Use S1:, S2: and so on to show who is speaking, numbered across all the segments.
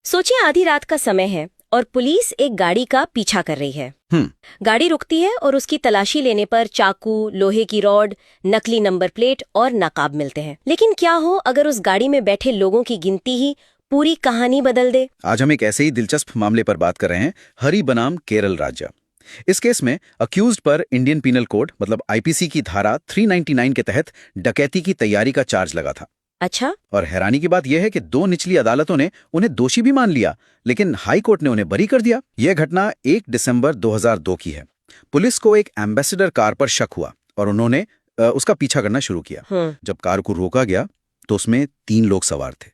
S1: सोचिए आधी रात का समय है और पुलिस एक गाड़ी का पीछा कर रही है। गाड़ी रुकती है और उसकी तलाशी लेने पर चाकू, लोहे की रॉड, नकली नंबर प्लेट और नकाब मिलते हैं। लेकिन क्या हो अगर उस गाड़ी में बैठे लोगों की गिनती ही पूरी कहानी बदल दे।
S2: आज हम एक ऐसे ही दिलचस्प मामले पर बात कर रहे हैं, हरि बनाम केरल राज्य। इस केस में अक्यूज्ड पर इंडियन पीनल कोड मतलब आईपीसी की धारा 399 के तहत डकैती की तैयारी का चार्ज लगा था।
S1: अच्छा,
S2: और हैरानी की बात यह है कि दो निचली अदालतों ने उन्हें दोषी भी मान लिया, लेकिन हाई कोर्ट ने उन्हें बरी कर दिया। यह घटना 1 दिसंबर 2002 की है। पुलिस को एक एम्बेसडर कार पर शक हुआ और उन्होंने उसका पीछा करना शुरू किया। जब कार को रोका गया तो उसमें 3 लोग सवार थे।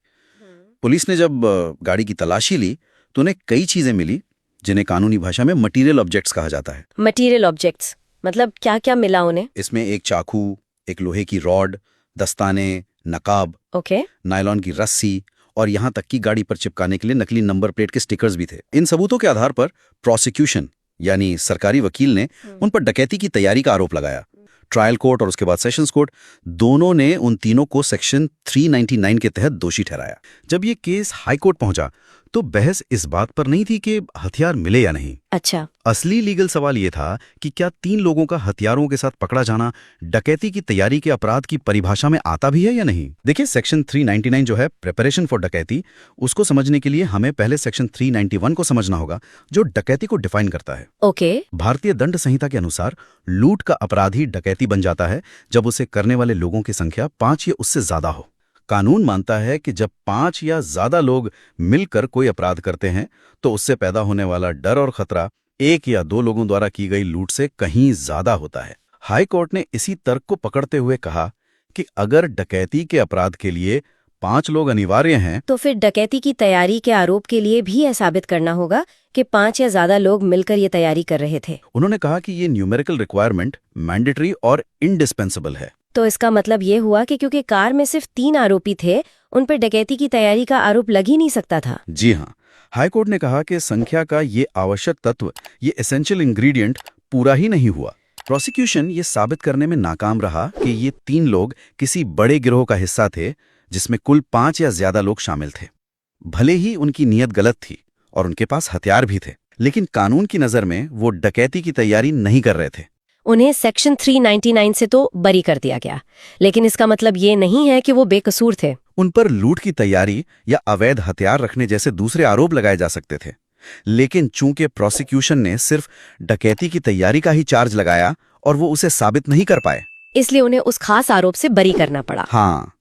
S2: पुलिस ने जब गाड़ी की तलाशी ली तो उन्हें कई चीजें मिली जिन्हें कानूनी भाषा में मटेरियल ऑब्जेक्ट्स कहा जाता है।
S1: मटेरियल ऑब्जेक्ट्स मतलब क्या क्या मिला उन्हें?
S2: इसमें एक चाकू, एक लोहे की रॉड, दस्ताने, नकाब,
S1: ओके,
S2: नायलॉन की रस्सी और यहाँ तक कि गाड़ी पर चिपकाने के लिए नकली नंबर प्लेट के स्टिकर्स भी थे। इन सबूतों के आधार पर प्रोसिक्यूशन यानी सरकारी वकील ने उन पर डकैती की तैयारी का आरोप लगाया। ट्रायल कोर्ट और उसके बाद सेशंस कोर्ट दोनों ने उन तीनों को सेक्शन 399 के तहत दोषी ठहराया। जब ये केस हाई कोर्ट पहुंचा तो बहस इस बात पर नहीं थी कि हथियार मिले या नहीं।
S1: अच्छा,
S2: असली लीगल सवाल ये था कि क्या 3 लोगों का हथियारों के साथ पकड़ा जाना डकैती की तैयारी के अपराध की परिभाषा में आता भी है या नहीं। देखिए, सेक्शन 399 जो है प्रिपरेशन फॉर डकैती, उसको समझने के लिए हमें पहले सेक्शन 391 को समझना होगा जो डकैती को डिफाइन करता है।
S1: ओके,
S2: भारतीय दंड संहिता के अनुसार लूट का अपराधी डकैती बन जाता है जब उसे करने वाले लोगों की संख्या 5 या उससे ज्यादा हो। कानून मानता है कि जब 5 या ज्यादा लोग मिलकर कोई अपराध करते हैं तो उससे पैदा होने वाला डर और खतरा 1 या 2 लोगों द्वारा की गई लूट से कहीं ज्यादा होता है। हाई कोर्ट ने इसी तर्क को पकड़ते हुए कहा कि अगर डकैती के अपराध के लिए 5 लोग अनिवार्य हैं
S1: तो फिर डकैती की तैयारी के आरोप के लिए भी यह साबित करना होगा कि 5 या ज्यादा लोग मिलकर ये तैयारी कर रहे थे।
S2: उन्होंने कहा कि ये न्यूमेरिकल रिक्वायरमेंट मैंडेटरी और इंडिस्पेंसिबल है।
S1: तो इसका मतलब ये हुआ कि क्योंकि कार में सिर्फ 3 आरोपी थे, उन पर डकैती की तैयारी का आरोप लग ही नहीं सकता था।
S2: जी हाँ, हाई कोर्ट ने कहा कि संख्या का ये आवश्यक तत्व, ये एसेंशियल इंग्रेडिएंट पूरा ही नहीं हुआ। प्रोसिक्यूशन ये साबित करने में नाकाम रहा कि ये 3 लोग किसी बड़े गिरोह का हिस्सा थे जिसमें कुल 5 या ज्यादा लोग शामिल थे। भले ही उनकी नीयत गलत थी और उनके पास हथियार भी थे, लेकिन कानून की नजर में वो डकैती की तैयारी नहीं कर रहे थे।
S1: उन्हें सेक्शन 399 से तो बरी कर दिया गया, लेकिन इसका मतलब ये नहीं है कि वो बेकसूर थे।
S2: उन पर लूट की तैयारी या अवैध हथियार रखने जैसे दूसरे आरोप लगाए जा सकते थे, लेकिन चूंकि प्रोसिक्यूशन ने सिर्फ डकैती की तैयारी का ही चार्ज लगाया और वो उसे साबित नहीं कर पाए,
S1: इसलिए उन्हें उस खास आरोप से बरी करना पड़ा।
S2: हाँ,